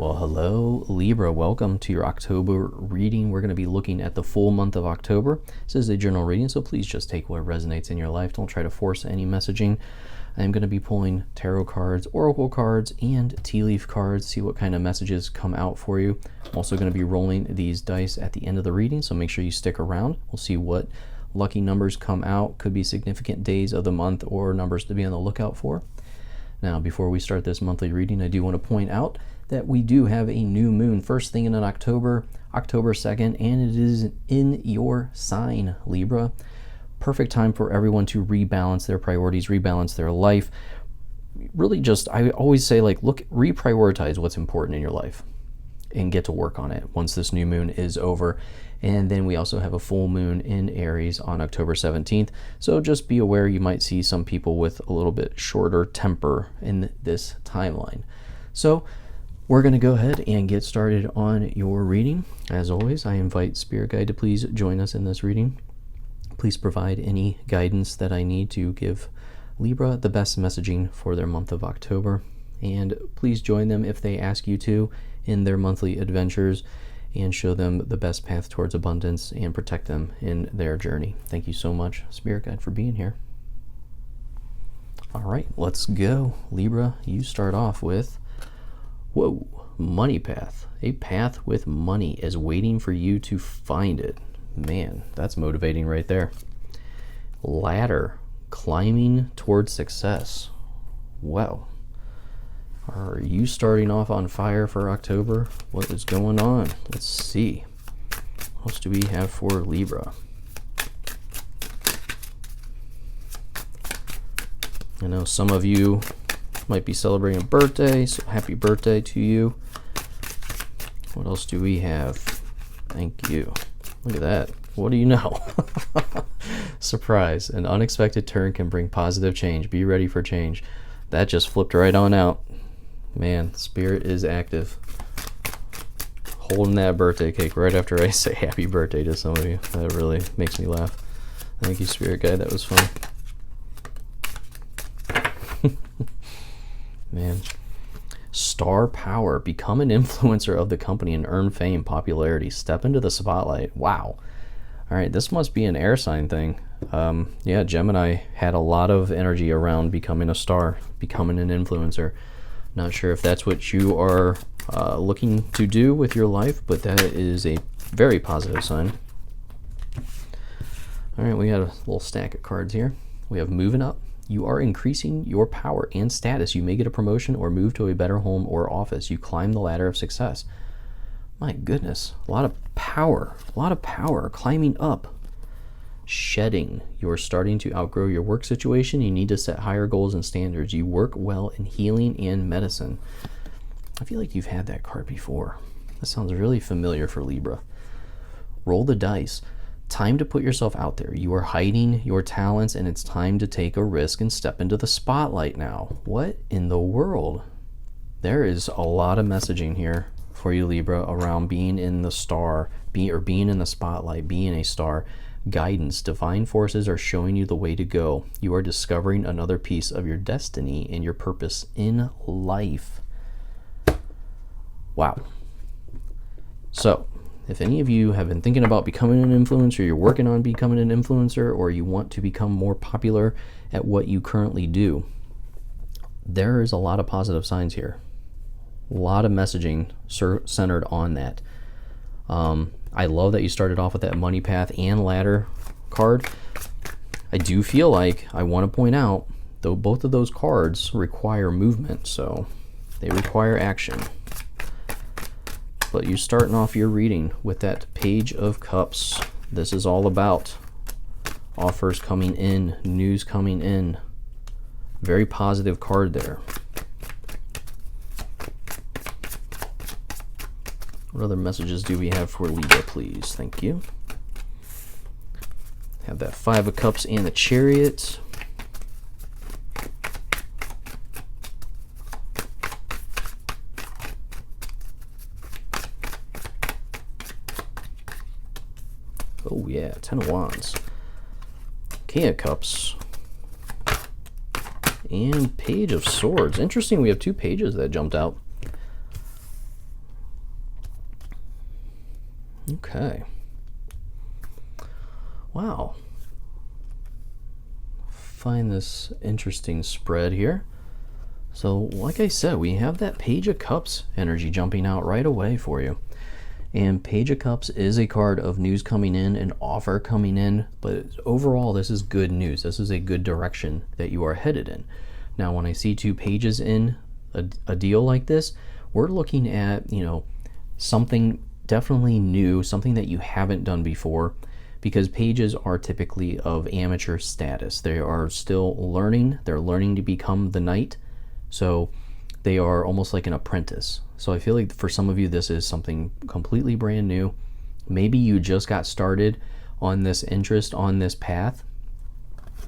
Well, hello, Libra. Welcome to your October reading. We're going to be looking at the full month of October. This is a general reading, so please just take what resonates in your life. Don't try to force any messaging. I'm going to be pulling tarot cards, oracle cards, and tea leaf cards, see what kind of messages come out for you. I'm also going to be rolling these dice at the end of the reading, so make sure you stick around. We'll see what lucky numbers come out. Could be significant days of the month or numbers to be on the lookout for. Now, before we start this monthly reading, I do want to point out that we do have a new moon first thing in October, October 2nd, and it is in your sign, Libra. Perfect time for everyone to rebalance their priorities, rebalance their life. Really just, I always say, like, look, reprioritize what's important in your life and get to work on it once this new moon is over. And then we also have a full moon in Aries on October 17th. So just be aware you might see some people with a little bit shorter temper in this timeline. So we're going to go ahead and get started on your reading. As always, I invite Spirit Guide to please join us in this reading. Please provide any guidance that I need to give Libra the best messaging for their month of October. And please join them if they ask you to in their monthly adventures and show them the best path towards abundance and protect them in their journey. Thank you so much, Spirit Guide, for being here. All right, let's go. Libra, you start off with, whoa, money path. A path with money is waiting for you to find it. Man, that's motivating right there. Ladder, climbing towards success. Wow. Are you starting off on fire for October? What is going on? Let's see. What else do we have for Libra? I know some of you might be celebrating a birthday, so happy birthday to you. What else do we have? Thank you. Look at that. What do you know? Surprise. An unexpected turn can bring positive change. Be ready for change. That just flipped right on out. Man, Spirit is active. Holding that birthday cake right after I say happy birthday to some of you. That really makes me laugh. Thank you, Spirit Guide. That was fun. Man. Star power. Become an influencer of the company and earn fame, popularity. Step into the spotlight. Wow. All right, this must be an air sign thing. Yeah, Gemini had a lot of energy around becoming a star, becoming an influencer. Not sure if that's what you are looking to do with your life, but that is a very positive sign. All right, we got a little stack of cards here. We have moving up. You are increasing your power and status. You may get a promotion or move to a better home or office. You climb the ladder of success. My goodness, a lot of power, climbing up. Shedding. You're starting to outgrow your work situation. You need to set higher goals and standards. You work well in healing and medicine. I feel like you've had that card before. That sounds really familiar for Libra. Roll the dice. Time to put yourself out there. You are hiding your talents, and it's time to take a risk and step into the spotlight now. What in the world? There is a lot of messaging here for you, Libra, around being in the star, being in the spotlight, being a star. Guidance. Divine forces are showing you the way to go. You are discovering another piece of your destiny and your purpose in life. Wow. So, if any of you have been thinking about becoming an influencer, you're working on becoming an influencer, or you want to become more popular at what you currently do, there is a lot of positive signs here. A lot of messaging centered on that. I love that you started off with that money path and ladder card. I do feel like I want to point out, though both of those cards require movement, so they require action. But you're starting off your reading with that Page of Cups. This is all about offers coming in, news coming in. Very positive card there. What other messages do we have for Libra, please? Thank you. Have that Five of Cups and the Chariot. Oh yeah, Ten of Wands. King of Cups. And Page of Swords. Interesting, we have two pages that jumped out. Okay. Wow. Find this interesting spread here. So like I said, we have that Page of Cups energy jumping out right away for you. And Page of Cups is a card of news coming in, an offer coming in, but overall this is good news. This is a good direction that you are headed in. Now when I see two pages in a deal like this, we're looking at, you know, something definitely new, something that you haven't done before, because pages are typically of amateur status. They are still learning. They're learning to become the knight. So they are almost like an apprentice. So I feel like for some of you, this is something completely brand new. Maybe you just got started on this interest, on this path.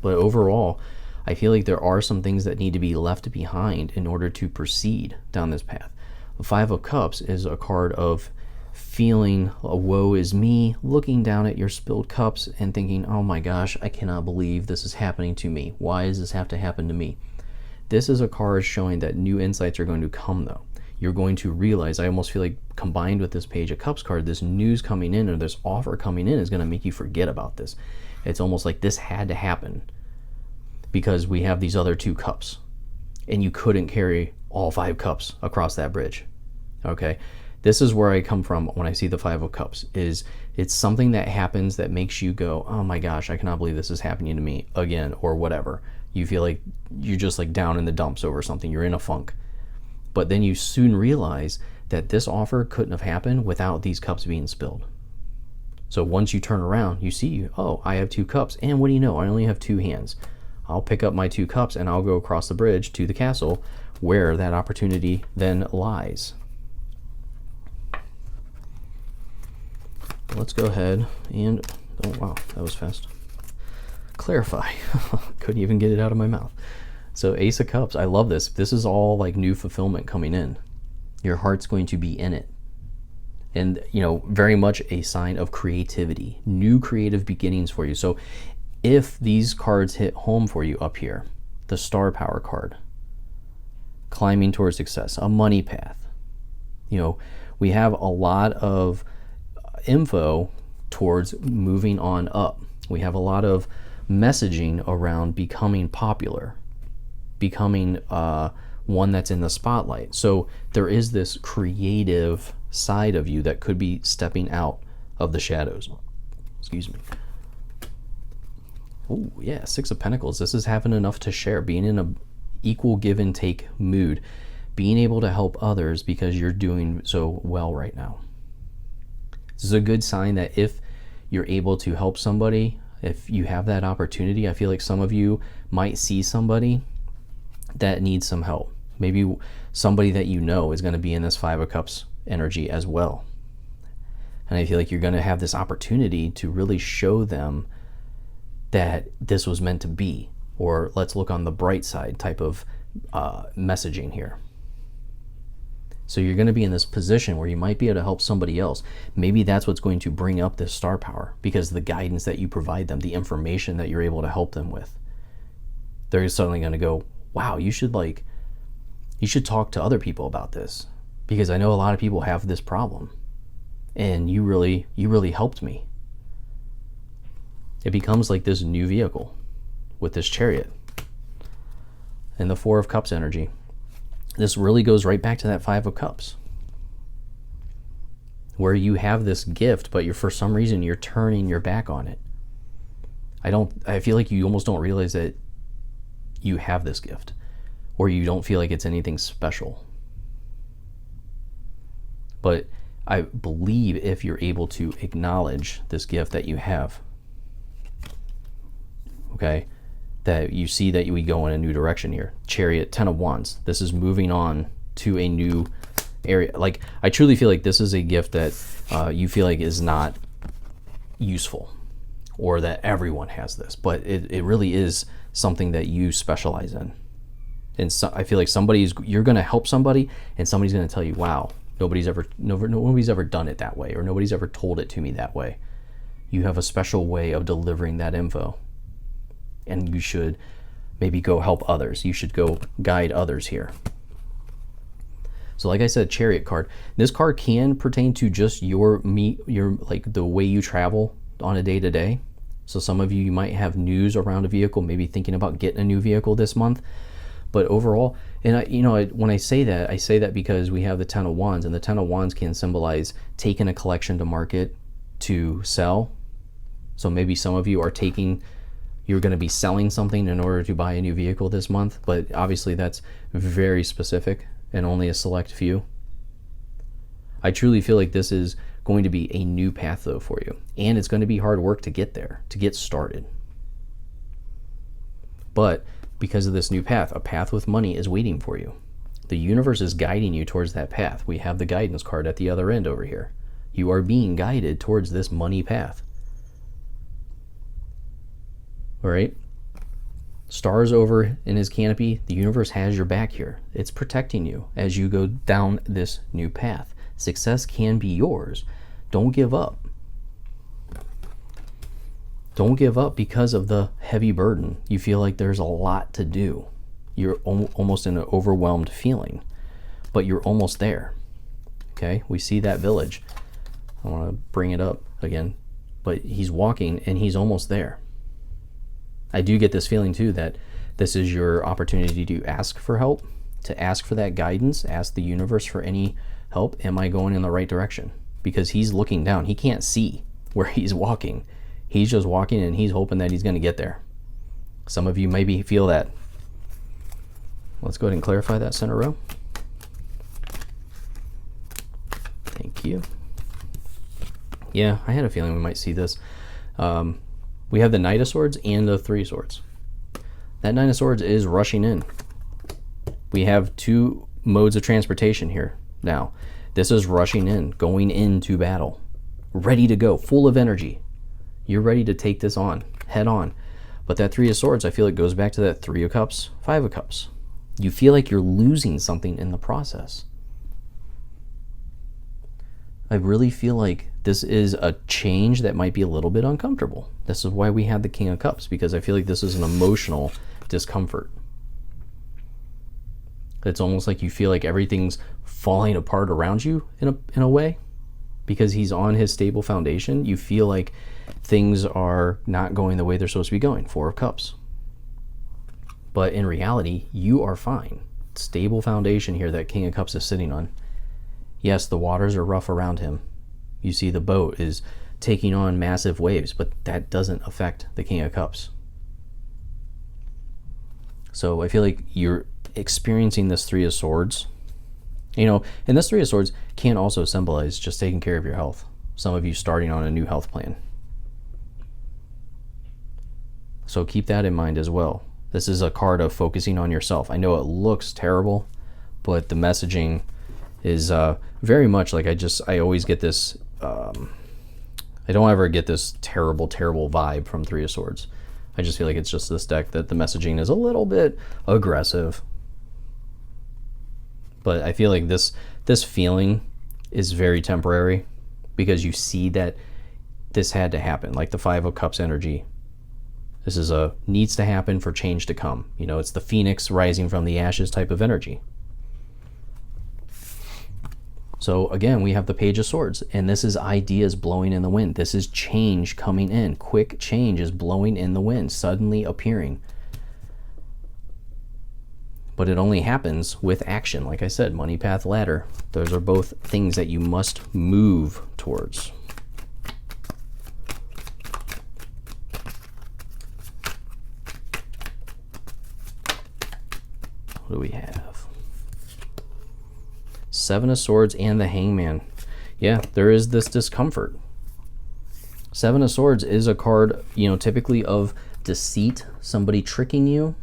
But overall, I feel like there are some things that need to be left behind in order to proceed down this path. The Five of Cups is a card of feeling a woe is me, looking down at your spilled cups and thinking, oh my gosh, I cannot believe this is happening to me. Why does this have to happen to me? This is a card showing that new insights are going to come though. You're going to realize, I almost feel like combined with this Page of Cups card, this news coming in or this offer coming in is going to make you forget about this. It's almost like this had to happen because we have these other two cups and you couldn't carry all 5 cups across that bridge. Okay, this is where I come from when I see the Five of Cups. Is it's something that happens that makes you go, oh my gosh, I cannot believe this is happening to me again, or whatever. You feel like you're just like down in the dumps over something. You're in a funk. But then you soon realize that this offer couldn't have happened without these cups being spilled. So once you turn around, you see, oh, I have 2 cups. And what do you know? I only have 2 hands. I'll pick up my 2 cups and I'll go across the bridge to the castle where that opportunity then lies. Let's go ahead and, oh wow, that was fast. Clarify. Couldn't even get it out of my mouth. So Ace of Cups, I love this. This is all like new fulfillment coming in. Your heart's going to be in it. And, you know, very much a sign of creativity, new creative beginnings for you. So if these cards hit home for you up here, the Star Power card, climbing towards success, a money path, you know, we have a lot of info towards moving on up. We have a lot of messaging around becoming popular, becoming one that's in the spotlight. So there is this creative side of you that could be stepping out of the shadows. Excuse me. Oh yeah, 6 of Pentacles. This is having enough to share, being in a equal give and take mood, being able to help others because you're doing so well right now. This is a good sign that if you're able to help somebody, if you have that opportunity, I feel like some of you might see somebody that needs some help. Maybe somebody that you know is going to be in this Five of Cups energy as well. And I feel like you're going to have this opportunity to really show them that this was meant to be, or let's look on the bright side type of messaging here. So you're going to be in this position where you might be able to help somebody else. Maybe that's what's going to bring up this star power, because the guidance that you provide them, the information that you're able to help them with. They're suddenly going to go, wow, you should talk to other people about this, because I know a lot of people have this problem and you really helped me. It becomes like this new vehicle with this Chariot and the Four of Cups energy. This really goes right back to that Five of Cups, where you have this gift, but for some reason you're turning your back on it. I feel like you almost don't realize that you have this gift, or you don't feel like it's anything special. But I believe if you're able to acknowledge this gift that you have, okay, that you see that we go in a new direction here. Chariot, 10 of Wands. This is moving on to a new area. Like, I truly feel like this is a gift that you feel like is not useful, or that everyone has this, but it really is something that you specialize in. And so I feel like you're going to help somebody, and somebody's going to tell you, wow, nobody's ever done it that way, or nobody's ever told it to me that way. You have a special way of delivering that info, and you should maybe go help others. You should go guide others here. So like I said, Chariot card. This card can pertain to just your like the way you travel on a day-to-day. So some of you might have news around a vehicle, maybe thinking about getting a new vehicle this month. But overall, and when I say that because we have the Ten of Wands, and the Ten of Wands can symbolize taking a collection to market to sell. So maybe some of you are you're going to be selling something in order to buy a new vehicle this month, but obviously that's very specific and only a select few. I truly feel like this is going to be a new path though for you, and it's going to be hard work to get there, to get started. But because of this new path, a path with money is waiting for you. The universe is guiding you towards that path. We have the guidance card at the other end over here. You are being guided towards this money path. All right? Stars over in his canopy. The universe has your back here. It's protecting you as you go down this new path. Success can be yours. Don't give up. Don't give up because of the heavy burden. You feel like there's a lot to do. You're almost in an overwhelmed feeling, but you're almost there. Okay, we see that village. I want to bring it up again, but he's walking and he's almost there. I do get this feeling too that this is your opportunity to ask for help, to ask for that guidance, ask the universe for any help. Am I going in the right direction? Because he's looking down. He can't see where he's walking. He's just walking and he's hoping that he's going to get there. Some of you maybe feel that. Let's go ahead and clarify that center row. Thank you. Yeah, I had a feeling we might see this. We have the Knight of Swords and the Three of Swords. That Knight of Swords is rushing in. We have two modes of transportation here. Now, this is rushing in, going into battle, ready to go, full of energy. You're ready to take this on, head on. But that Three of Swords, I feel it goes back to that Three of Cups, Five of Cups. You feel like you're losing something in the process. I really feel like this is a change that might be a little bit uncomfortable. This is why we had the King of Cups, because I feel like this is an emotional discomfort. It's almost like you feel like everything's falling apart around you in a way. Because he's on his stable foundation, you feel like things are not going the way they're supposed to be going. Four of Cups. But in reality, you are fine. Stable foundation here that King of Cups is sitting on. Yes, the waters are rough around him. You see the boat is taking on massive waves, but that doesn't affect the King of Cups. So I feel like you're experiencing this Three of Swords. And this Three of Swords can also symbolize just taking care of your health. Some of you starting on a new health plan. So keep that in mind as well. This is a card of focusing on yourself. I know it looks terrible, but the messaging is very much like I always get this, I don't ever get this terrible vibe from Three of Swords. I just feel like it's just this deck that the messaging is a little bit aggressive. But I feel like this feeling is very temporary because you see that this had to happen, like the Five of Cups energy. This is needs to happen for change to come. It's the phoenix rising from the ashes type of energy. So again, we have the Page of Swords, and this is ideas blowing in the wind. This is change coming in. Quick change is blowing in the wind, suddenly appearing. But it only happens with action. Like I said, money path, ladder. Those are both things that you must move towards. What do we have? Seven of Swords and the Hangman. Yeah, there is this discomfort. Seven of Swords is a card, typically of deceit, somebody tricking you.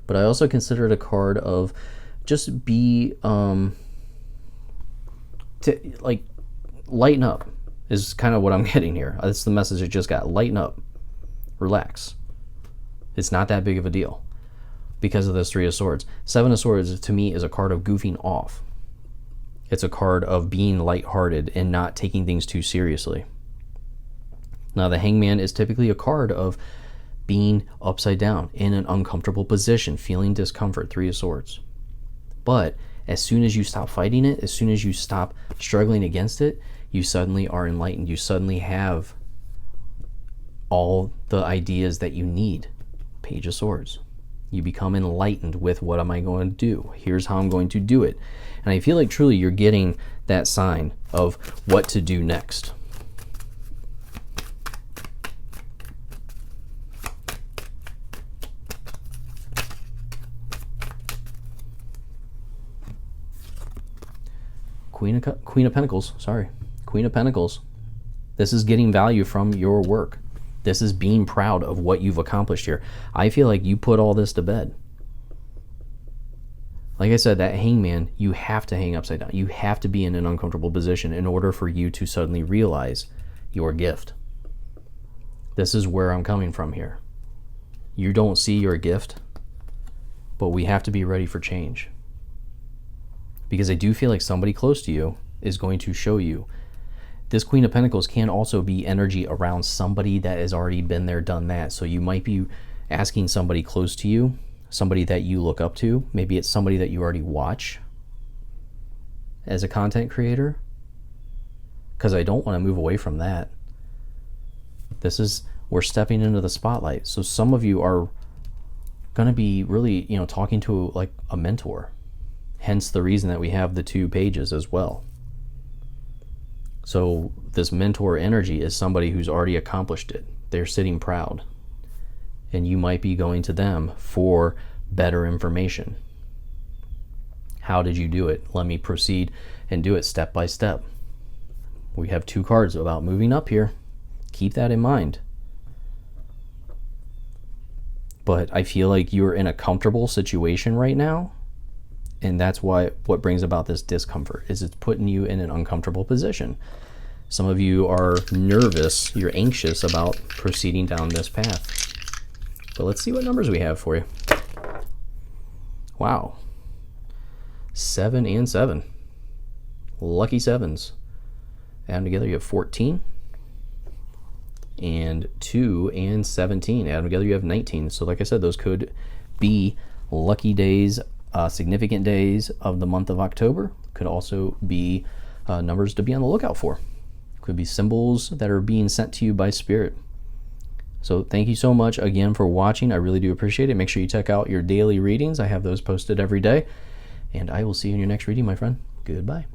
But I also consider it a card of just lighten up is kind of what I'm getting here. That's the message I just got. Lighten up. Relax. It's not that big of a deal because of this Three of Swords. Seven of Swords to me is a card of goofing off. It's a card of being lighthearted and not taking things too seriously. Now the Hangman is typically a card of being upside down in an uncomfortable position, feeling discomfort, Three of Swords. But As soon as you stop fighting it, as soon as you stop struggling against it, you suddenly are enlightened. You suddenly have all the ideas that you need. Page of Swords. You become enlightened with, what am I going to do? Here's how I'm going to do it. And I feel like truly you're getting that sign of what to do next. Queen of Pentacles, sorry. Queen of Pentacles. This is getting value from your work. This is being proud of what you've accomplished here. I feel like you put all this to bed. Like I said, that Hangman, you have to hang upside down. You have to be in an uncomfortable position in order for you to suddenly realize your gift. This is where I'm coming from here. You don't see your gift, but we have to be ready for change. Because I do feel like somebody close to you is going to show you. This Queen of Pentacles can also be energy around somebody that has already been there, done that. So you might be asking somebody close to you, somebody that you look up to. Maybe it's somebody that you already watch as a content creator. Because I don't want to move away from that. We're stepping into the spotlight. So some of you are going to be really, talking to like a mentor. Hence the reason that we have the 2 pages as well. So this mentor energy is somebody who's already accomplished it. They're sitting proud. And you might be going to them for better information. How did you do it? Let me proceed and do it step by step. We have 2 cards about moving up here. Keep that in mind. But I feel like you're in a comfortable situation right now. And that's what brings about this discomfort, is it's putting you in an uncomfortable position. Some of you are nervous, you're anxious about proceeding down this path. But let's see what numbers we have for you. Wow. 7 and 7. Lucky 7s. Add them together, you have 14. And 2 and 17. Add them together, you have 19. So like I said, those could be lucky days, significant days of the month of October. Could also be numbers to be on the lookout for. Could be symbols that are being sent to you by Spirit. So thank you so much again for watching. I really do appreciate it. Make sure you check out your daily readings. I have those posted every day. And I will see you in your next reading, my friend. Goodbye.